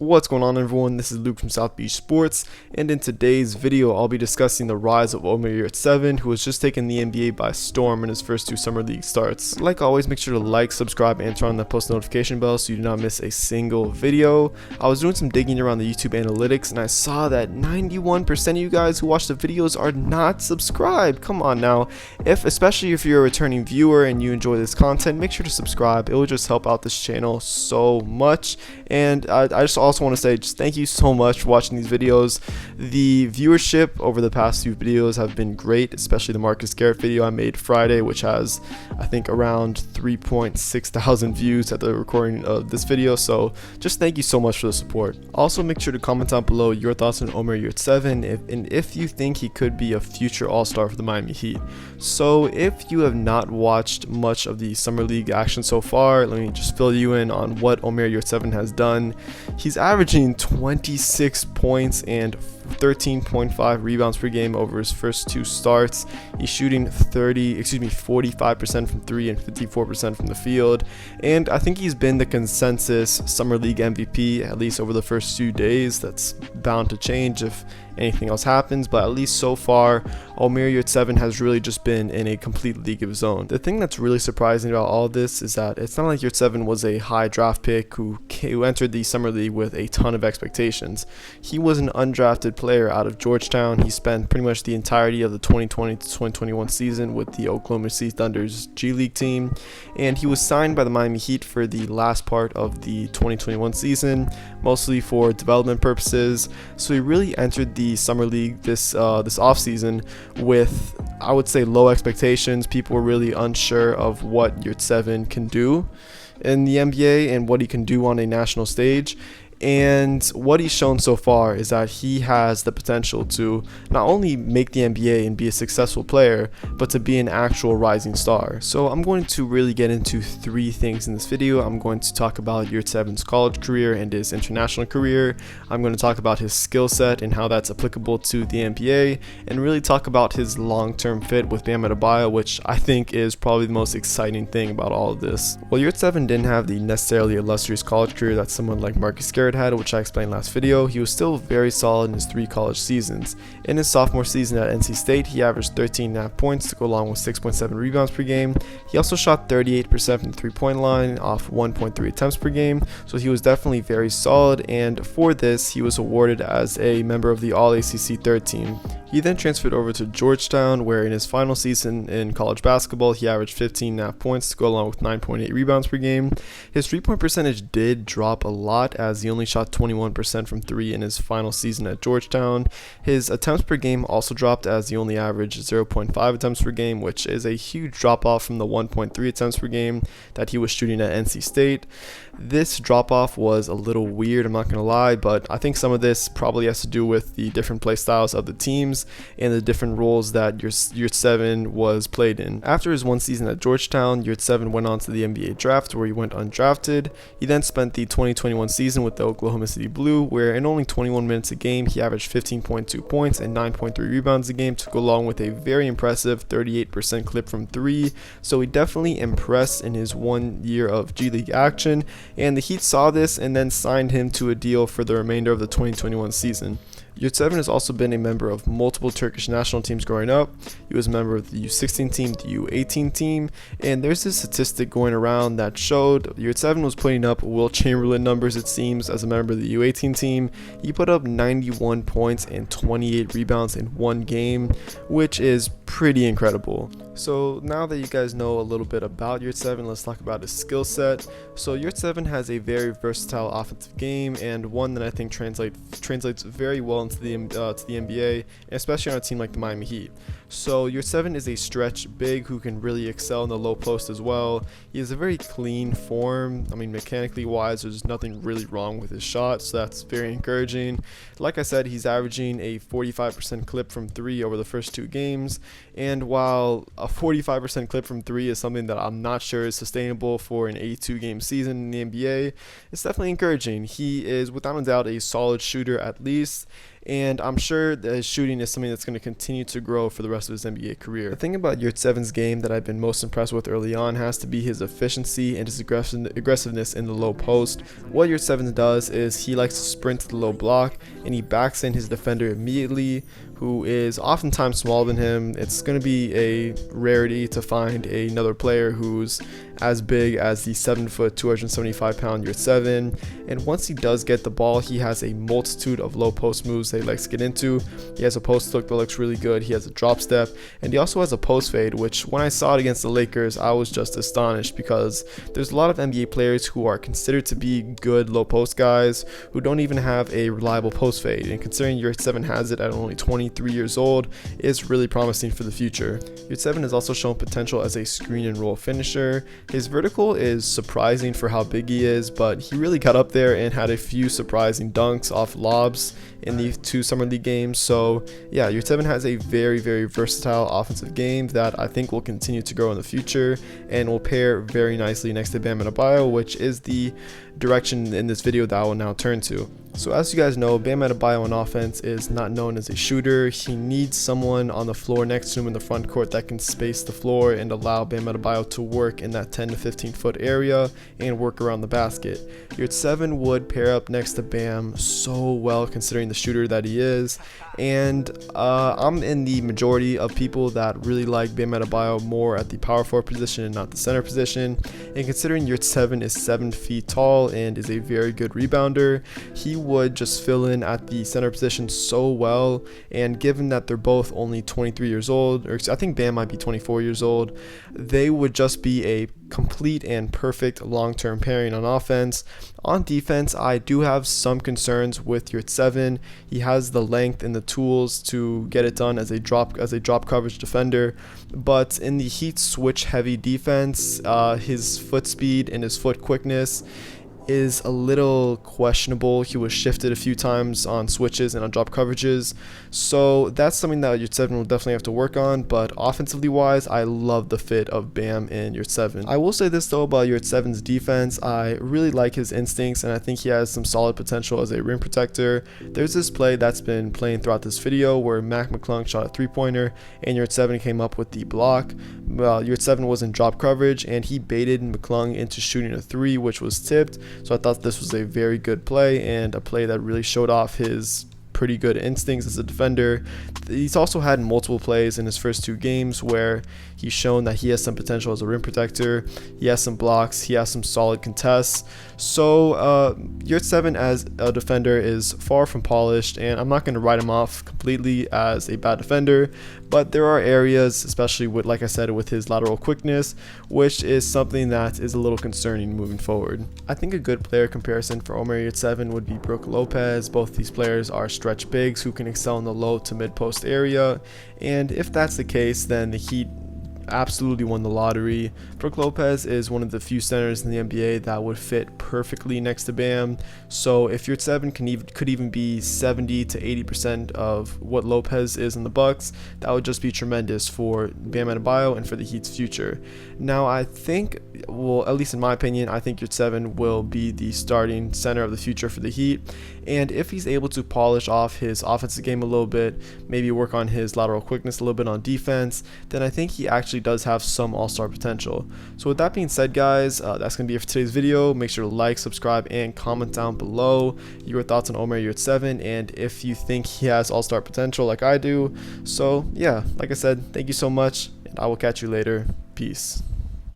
What's going on, everyone? This is Luke from South Beach Sports, and in today's video I'll be discussing the rise of Omer Yurtseven, who has just taken the NBA by storm in his first two summer league starts. Like always, make sure to like, subscribe, and turn on that post notification bell so you do not miss a single video. I was doing some digging around the YouTube analytics and I saw that 91% of you guys who watch the videos are not subscribed. Come on now. Especially if you're a returning viewer and you enjoy this content, make sure to subscribe. It will just help out this channel so much. And I just also want to say just thank you so much for watching these videos. The viewership over the past few videos have been great, especially the Marcus Garrett video I made Friday, which has I think around 3.6 thousand views at the recording of this video. So just thank you so much for the support. Also, make sure to comment down below your thoughts on Omer Yurtseven and if you think he could be a future all-star for the Miami Heat. So if you have not watched much of the summer league action so far, let me just fill you in on what Omer Yurtseven has done. He's averaging 26 points and 13.5 rebounds per game over his first two starts. He's shooting 45% from 3 and 54% from the field, and I think he's been the consensus summer league MVP at least over the first few days. That's bound to change if anything else happens, but at least so far Omer Yurtseven has really just been in a complete league of his own. The thing that's really surprising about all of this is that it's not like Yurtseven was a high draft pick who entered the summer league with a ton of expectations. He was an undrafted player out of Georgetown. He spent pretty much the entirety of the 2020 to 2021 season with the Oklahoma City Thunder's G League team, and he was signed by the Miami Heat for the last part of the 2021 season, mostly for development purposes. So he really entered the summer league this offseason with, I would say, low expectations. People were really unsure of what Yurtseven can do in the NBA and what he can do on a national stage. And what he's shown so far is that he has the potential to not only make the NBA and be a successful player, but to be an actual rising star. So I'm going to really get into three things in this video. I'm going to talk about Yurtseven's college career and his international career. I'm going to talk about his skill set and how that's applicable to the NBA, and really talk about his long-term fit with Bam Adebayo, which I think is probably the most exciting thing about all of this. Well, Yurtseven didn't have the necessarily illustrious college career that someone like Marcus Garrett had, which I explained last video. He was still very solid in his 3 college seasons. In his sophomore season at NC State, he averaged 13.5 points to go along with 6.7 rebounds per game. He also shot 38% from the 3-point line off 1.3 attempts per game, so he was definitely very solid, and for this he was awarded as a member of the All-ACC third team. He then transferred over to Georgetown, where in his final season in college basketball, he averaged 15.5 points to go along with 9.8 rebounds per game. His 3-point percentage did drop a lot, as he only shot 21% from 3 in his final season at Georgetown. His attempts per game also dropped, as he only averaged 0.5 attempts per game, which is a huge drop off from the 1.3 attempts per game that he was shooting at NC State. This drop off was a little weird, I'm not going to lie, but I think some of this probably has to do with the different play styles of the teams and the different roles that Yurtseven was played in. After his one season at Georgetown, Yurtseven went on to the NBA draft, where he went undrafted. He then spent the 2021 season with the Oklahoma City Blue, where in only 21 minutes a game, he averaged 15.2 points and 9.3 rebounds a game to go along with a very impressive 38% clip from 3. So he definitely impressed in his 1 year of G League action, and the Heat saw this and then signed him to a deal for the remainder of the 2021 season. Yurtseven has also been a member of multiple Turkish national teams growing up. He was a member of the U16 team, the U18 team, and there's this statistic going around that showed Yurtseven was putting up Wilt Chamberlain numbers, it seems, as a member of the U18 team. He put up 91 points and 28 rebounds in one game, which is pretty incredible. So now that you guys know a little bit about Yurtseven, let's talk about his skill set. So Yurtseven has a very versatile offensive game, and one that I think translates very well into the NBA, and especially on a team like the Miami Heat. So Yurtseven is a stretch big who can really excel in the low post as well. He has a very clean form. I mean, mechanically wise, there's nothing really wrong with his shot, so that's very encouraging. Like I said, he's averaging a 45% clip from 3 over the first 2 games, and while a 45% clip from 3 is something that I'm not sure is sustainable for an 82-game season in the NBA, it's definitely encouraging. He is without a doubt a solid shooter at least, and I'm sure that his shooting is something that's going to continue to grow for the rest of his NBA career. The thing about Yurtseven's game that I've been most impressed with early on has to be his efficiency and his aggressiveness in the low post. What Yurtseven does is he likes to sprint to the low block, and he backs in his defender immediately, who is oftentimes smaller than him. It's going to be a rarity to find another player who's as big as the 7-foot, 275-pound Yurtseven. And once he does get the ball, he has a multitude of low post moves that he likes to get into. He has a post look that looks really good. He has a drop step, and he also has a post fade, which when I saw it against the Lakers, I was just astonished, because there's a lot of NBA players who are considered to be good low post guys who don't even have a reliable post fade. And considering Yurtseven has it at only 23 years old, it's really promising for the future. Yurtseven has also shown potential as a screen and roll finisher. His vertical is surprising for how big he is, but he really got up there and had a few surprising dunks off lobs in the 2 summer league games. So yeah, Yurtseven has a very versatile offensive game that I think will continue to grow in the future and will pair very nicely next to Bam Adebayo, which is the direction in this video that I will now turn to. So as you guys know, Bam Adebayo on offense is not known as a shooter. He needs someone on the floor next to him in the front court that can space the floor and allow Bam Adebayo to work in that 10 to 15 foot area and work around the basket. Yurtseven would pair up next to Bam so well considering the shooter that he is, and I'm in the majority of people that really like Bam Adebayo more at the power forward position and not the center position. And considering Yurtseven is 7 feet tall and is a very good rebounder, he would just fill in at the center position so well. And given that they're both only 23 years old, or I think Bam might be 24 years old, they would just be a complete and perfect long-term pairing on offense. On defense, I do have some concerns with Yurtseven. He has the length and the tools to get it done as a drop coverage defender, but in the Heat switch heavy defense, his foot speed and his foot quickness is a little questionable. He was shifted a few times on switches and on drop coverages, so that's something that Yurtseven will definitely have to work on. But offensively wise, I love the fit of Bam and Yurtseven. I will say this though about Yurtseven's defense, I really like his instincts and I think he has some solid potential as a rim protector. There's this play that's been playing throughout this video where Mac McClung shot a 3-pointer and Yurtseven came up with the block. Well, Yurtseven was in drop coverage and he baited McClung into shooting a 3, which was tipped. So I thought this was a very good play and a play that really showed off his pretty good instincts as a defender. He's also had multiple plays in his first 2 games where he's shown that he has some potential as a rim protector. He has some blocks, he has some solid contests. So Yurtseven as a defender is far from polished, and I'm not going to write him off completely as a bad defender, but there are areas, especially with, like I said, with his lateral quickness, which is something that is a little concerning moving forward. I think a good player comparison for Omer Yurtseven would be Brook Lopez. Both these players are stretch bigs who can excel in the low to mid post area, and if that's the case, then the Heat absolutely won the lottery. Brook Lopez is one of the few centers in the NBA that would fit perfectly next to Bam. So if Yurtseven could even be 70 to 80% of what Lopez is in the Bucks, that would just be tremendous for Bam Adebayo and for the Heat's future. Now I think, well, at least in my opinion, I think Yurtseven will be the starting center of the future for the Heat. And if he's able to polish off his offensive game a little bit, maybe work on his lateral quickness a little bit on defense, then I think he actually does have some all-star potential. So with that being said, guys, that's going to be it for today's video. Make sure to like, subscribe, and comment down below your thoughts on Omer Yurtseven and if you think he has all-star potential like I do. So yeah, like I said, thank you so much, and I will catch you later. Peace.